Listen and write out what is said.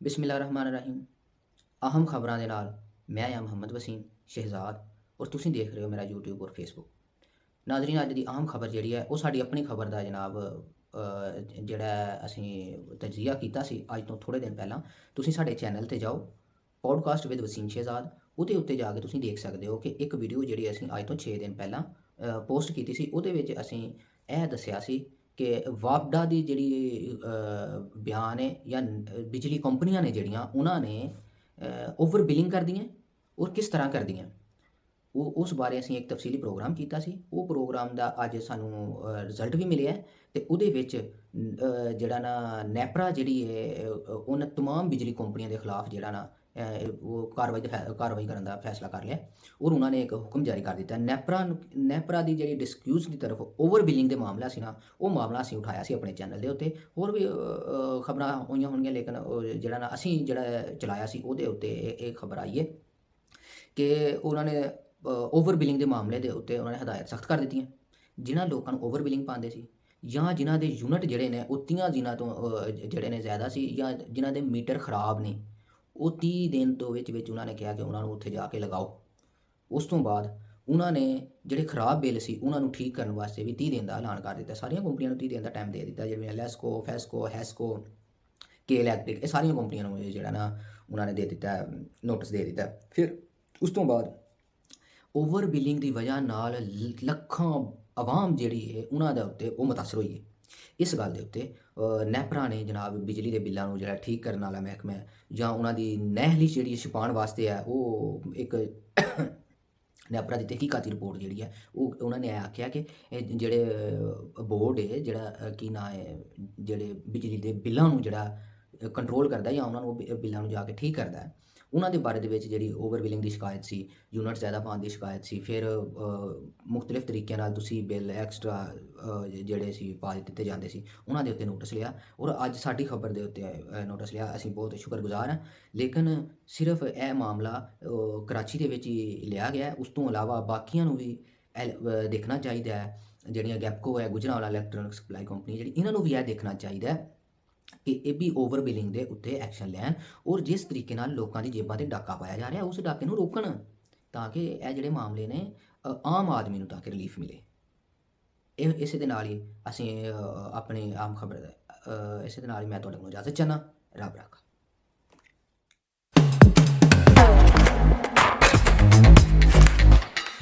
ਬਿਸਮਿਲ੍ਲਾਹਿਰਰਹਿਮਾਨਿਰਰਹੀਮ। ਅਹਮ ਖਬਰਾਂ ਦੇ ਨਾਲ ਮੈਂ ਆ ਮੁਹੰਮਦ ਵਸੀਮ ਸ਼ਹਿਜ਼ਾਦ ਔਰ ਤੁਸੀਂ ਦੇਖ ਰਹੇ ਹੋ ਮੇਰਾ YouTube ਔਰ Facebook। ਨਾਜ਼ਰੀਨ, ਅੱਜ ਦੀ ਅਹਮ ਖਬਰ ਜਿਹੜੀ ਹੈ ਉਹ ਸਾਡੀ ਆਪਣੀ ਖਬਰ ਦਾ ਜਨਾਬ ਜਿਹੜਾ ਅਸੀਂ ਤਜਜ਼ੀਆ ਕੀਤਾ ਸੀ ਅੱਜ ਤੋਂ ਥੋੜ੍ਹੇ ਦਿਨ ਪਹਿਲਾਂ। ਤੁਸੀਂ ਸਾਡੇ ਚੈਨਲ 'ਤੇ ਜਾਓ, ਪੋਡਕਾਸਟ ਵਿਦ ਵਸੀਮ ਸ਼ਹਿਜ਼ਾਦ, ਉਹਦੇ ਉੱਤੇ ਜਾ ਕੇ ਤੁਸੀਂ ਦੇਖ ਸਕਦੇ ਹੋ ਕਿ ਇੱਕ ਵੀਡੀਓ ਜਿਹੜੀ ਅਸੀਂ ਅੱਜ ਤੋਂ 6 ਦਿਨ ਪਹਿਲਾਂ ਪੋਸਟ ਕੀਤੀ ਸੀ। ਉਹਦੇ ਵਿੱਚ ਅਸੀਂ ਇਹ ਦੱਸਿਆ ਸੀ ਕਿ ਵਾਪਡਾ ਦੀ ਜਿਹੜੀ ਬਿਆਨ ਹੈ ਜਾਂ ਬਿਜਲੀ ਕੰਪਨੀਆਂ ਨੇ ਜਿਹੜੀਆਂ ਉਹਨਾਂ ਨੇ ਓਵਰ ਬਿਲਿੰਗ ਕਰਦੀਆਂ ਔਰ ਕਿਸ ਤਰ੍ਹਾਂ ਕਰਦੀਆਂ, ਉਹ ਉਸ ਬਾਰੇ ਅਸੀਂ ਇੱਕ ਤਫਸੀਲੀ ਪ੍ਰੋਗਰਾਮ ਕੀਤਾ ਸੀ। ਉਹ ਪ੍ਰੋਗਰਾਮ ਦਾ ਅੱਜ ਸਾਨੂੰ ਰਿਜ਼ਲਟ ਵੀ ਮਿਲਿਆ ਅਤੇ ਉਹਦੇ ਵਿੱਚ ਜਿਹੜਾ ਨਾ ਨੈਪਰਾ ਜਿਹੜੀ ਹੈ ਉਹਨਾਂ ਤਮਾਮ ਬਿਜਲੀ ਕੰਪਨੀਆਂ ਦੇ ਖਿਲਾਫ ਜਿਹੜਾ ਨਾ ਉਹ ਕਾਰਵਾਈ ਕਰਨ ਦਾ ਫੈਸਲਾ ਕਰ ਲਿਆ ਔਰ ਉਹਨਾਂ ਨੇ ਇੱਕ ਹੁਕਮ ਜਾਰੀ ਕਰ ਦਿੱਤਾ। ਨੈਪਰਾ ਦੀ ਜਿਹੜੀ ਡਿਸਕਿਊਜ਼ ਦੀ ਤਰਫ ਓਵਰ ਬਿਲਿੰਗ ਦੇ ਮਾਮਲਾ ਸੀ ਨਾ, ਉਹ ਮਾਮਲਾ ਅਸੀਂ ਉਠਾਇਆ ਸੀ ਆਪਣੇ ਚੈਨਲ ਦੇ ਉੱਤੇ। ਹੋਰ ਵੀ ਖਬਰਾਂ ਹੋਈਆਂ ਹੋਣਗੀਆਂ, ਲੇਕਿਨ ਜਿਹੜਾ ਨਾ ਅਸੀਂ ਜਿਹੜਾ ਚਲਾਇਆ ਸੀ ਉਹਦੇ ਉੱਤੇ ਇਹ ਖਬਰ ਆਈ ਹੈ ਕਿ ਉਹਨਾਂ ਨੇ ਓਵਰ ਬਿਲਿੰਗ ਦੇ ਮਾਮਲੇ ਦੇ ਉੱਤੇ ਉਹਨਾਂ ਨੇ ਹਦਾਇਤ ਸਖਤ ਕਰ ਦਿੱਤੀਆਂ। ਜਿਨ੍ਹਾਂ ਲੋਕਾਂ ਨੂੰ ਓਵਰ ਬਿਲਿੰਗ ਪਾਉਂਦੇ ਸੀ ਜਾਂ ਜਿਨ੍ਹਾਂ ਦੇ ਯੂਨਿਟ ਜਿਹੜੇ ਨੇ ਉਹ 30 ਦਿਨਾਂ ਤੋਂ ਜਿਹੜੇ ਨੇ ਜ਼ਿਆਦਾ ਸੀ ਜਾਂ ਜਿਨ੍ਹਾਂ ਦੇ ਮੀਟਰ ਖਰਾਬ ਨੇ, ਉਹ 30 ਦਿਨ ਤੋਂ ਵਿੱਚ ਉਹਨਾਂ ਨੇ ਕਿਹਾ ਕਿ ਉਹਨਾਂ ਨੂੰ ਉੱਥੇ ਜਾ ਕੇ ਲਗਾਓ। ਉਸ ਤੋਂ ਬਾਅਦ ਉਹਨਾਂ ਨੇ ਜਿਹੜੇ ਖਰਾਬ ਬਿੱਲ ਸੀ ਉਹਨਾਂ ਨੂੰ ਠੀਕ ਕਰਨ ਵਾਸਤੇ ਵੀ 30 ਦਿਨ ਦਾ ਐਲਾਨ ਕਰ ਦਿੱਤਾ। ਸਾਰੀਆਂ ਕੰਪਨੀਆਂ ਨੂੰ 30 ਦਿਨ ਦਾ ਟਾਈਮ ਦੇ ਦਿੱਤਾ, ਜਿਵੇਂ ਲੈਸਕੋ, ਫੈਸਕੋ, ਹੈਸਕੋ, ਕੇ ਇਲੈਕਟ੍ਰਿਕ, ਇਹ ਸਾਰੀਆਂ ਕੰਪਨੀਆਂ ਨੂੰ ਜਿਹੜਾ ਨਾ ਉਹਨਾਂ ਨੇ ਦੇ ਦਿੱਤਾ, ਨੋਟਿਸ ਦੇ ਦਿੱਤਾ। ਫਿਰ ਉਸ ਤੋਂ ਬਾਅਦ ਓਵਰ ਬਿਲਿੰਗ ਦੀ ਵਜ੍ਹਾ ਨਾਲ ਲੱਖਾਂ ਆਵਾਮ ਜਿਹੜੀ ਹੈ ਉਹਨਾਂ ਦੇ ਉੱਤੇ ਉਹ ਮੁਤਾਸਰ ਹੋਈ ਹੈ। ਇਸ ਗੱਲ ਦੇ ਉੱਤੇ ਨੈਪਰਾ ਨੇ ਜਨਾਬ ਬਿਜਲੀ ਦੇ ਬਿੱਲਾਂ ਨੂੰ ਜਿਹੜਾ ਠੀਕ ਕਰਨ ਵਾਲਾ ਮਹਿਕਮਾ ਜਾਂ ਉਹਨਾਂ ਦੀ ਨਹਿਲੀ ਜਿਹੜੀ ਛੁਪਾਉਣ ਵਾਸਤੇ ਹੈ, ਉਹ ਇੱਕ ਨੈਪਰਾ ਦੀ ਤਹਿਕੀਕਾਤੀ ਰਿਪੋਰਟ ਜਿਹੜੀ ਹੈ ਉਹ ਉਹਨਾਂ ਨੇ ਆਖਿਆ ਕਿ ਇਹ ਜਿਹੜੇ ਬੋਰਡ ਹੈ ਜਿਹੜਾ ਕੀ ਨਾਂ ਹੈ ਜਿਹੜੇ ਬਿਜਲੀ ਦੇ ਬਿੱਲਾਂ ਨੂੰ ਜਿਹੜਾ ਕੰਟਰੋਲ ਕਰਦਾ ਜਾਂ ਉਹਨਾਂ ਨੂੰ ਬਿੱਲਾਂ ਨੂੰ ਜਾ ਕੇ ਠੀਕ ਕਰਦਾ ਹੈ, ਉਹਨਾਂ ਦੇ ਬਾਰੇ ਦੇ ਵਿੱਚ ਜਿਹੜੀ ਓਵਰ ਬਿਲਿੰਗ ਦੀ ਸ਼ਿਕਾਇਤ ਸੀ, ਯੂਨਿਟ ਜ਼ਿਆਦਾ ਪਾਉਣ ਦੀ ਸ਼ਿਕਾਇਤ ਸੀ। ਫਿਰ ਮੁਖਤਲਿਫ ਤਰੀਕਿਆਂ ਨਾਲ ਤੁਸੀਂ ਬਿੱਲ ਐਕਸਟਰਾ ਜਿਹੜੇ ਸੀ ਪਾ ਦਿੱਤੇ ਜਾਂਦੇ ਸੀ, ਉਹਨਾਂ ਦੇ ਉੱਤੇ ਨੋਟਿਸ ਲਿਆ ਔਰ ਅੱਜ ਸਾਡੀ ਖਬਰ ਦੇ ਉੱਤੇ ਨੋਟਿਸ ਲਿਆ। ਅਸੀਂ ਬਹੁਤ ਸ਼ੁਕਰਗੁਜ਼ਾਰ ਹਾਂ। ਲੇਕਿਨ ਸਿਰਫ ਇਹ ਮਾਮਲਾ ਕਰਾਚੀ ਦੇ ਵਿੱਚ ਹੀ ਲਿਆ ਗਿਆ, ਉਸ ਤੋਂ ਇਲਾਵਾ ਬਾਕੀਆਂ ਨੂੰ ਵੀ ਦੇਖਣਾ ਚਾਹੀਦਾ ਹੈ। ਜਿਹੜੀਆਂ ਗੈਪਕੋ ਹੈ, ਗੁਜਰਾਂਵਾਲਾ ਇਲੈਕਟ੍ਰੋਨਿਕ ਸਪਲਾਈ ਕੰਪਨੀ, ਜਿਹੜੀ ਇਹਨਾਂ ਨੂੰ ਵੀ ਇਹ ਦੇਖਣਾ ਚਾਹੀਦਾ ਕਿ ਇਹ ਵੀ ਓਵਰ ਬਿਲਿੰਗ ਦੇ ਉੱਤੇ ਐਕਸ਼ਨ ਲੈਣ ਔਰ ਜਿਸ ਤਰੀਕੇ ਨਾਲ ਲੋਕਾਂ ਦੀ ਜੇਬਾਂ 'ਤੇ ਡਾਕਾ ਪਾਇਆ ਜਾ ਰਿਹਾ ਉਸ ਡਾਕੇ ਨੂੰ ਰੋਕਣ, ਤਾਂ ਕਿ ਇਹ ਜਿਹੜੇ ਮਾਮਲੇ ਨੇ ਆਮ ਆਦਮੀ ਨੂੰ ਤਾਂ ਕਿ ਰਿਲੀਫ ਮਿਲੇ। ਇਸੇ ਦੇ ਨਾਲ ਹੀ ਅਸੀਂ ਆਪਣੀ ਆਮ ਖਬਰ ਇਸੇ ਦੇ ਨਾਲ ਹੀ ਮੈਂ ਤੁਹਾਡੇ ਕੋਲ ਇਜਾਜ਼ਤ ਚਾਹੁੰਦਾ। ਰੱਬ ਰੱਖਾ।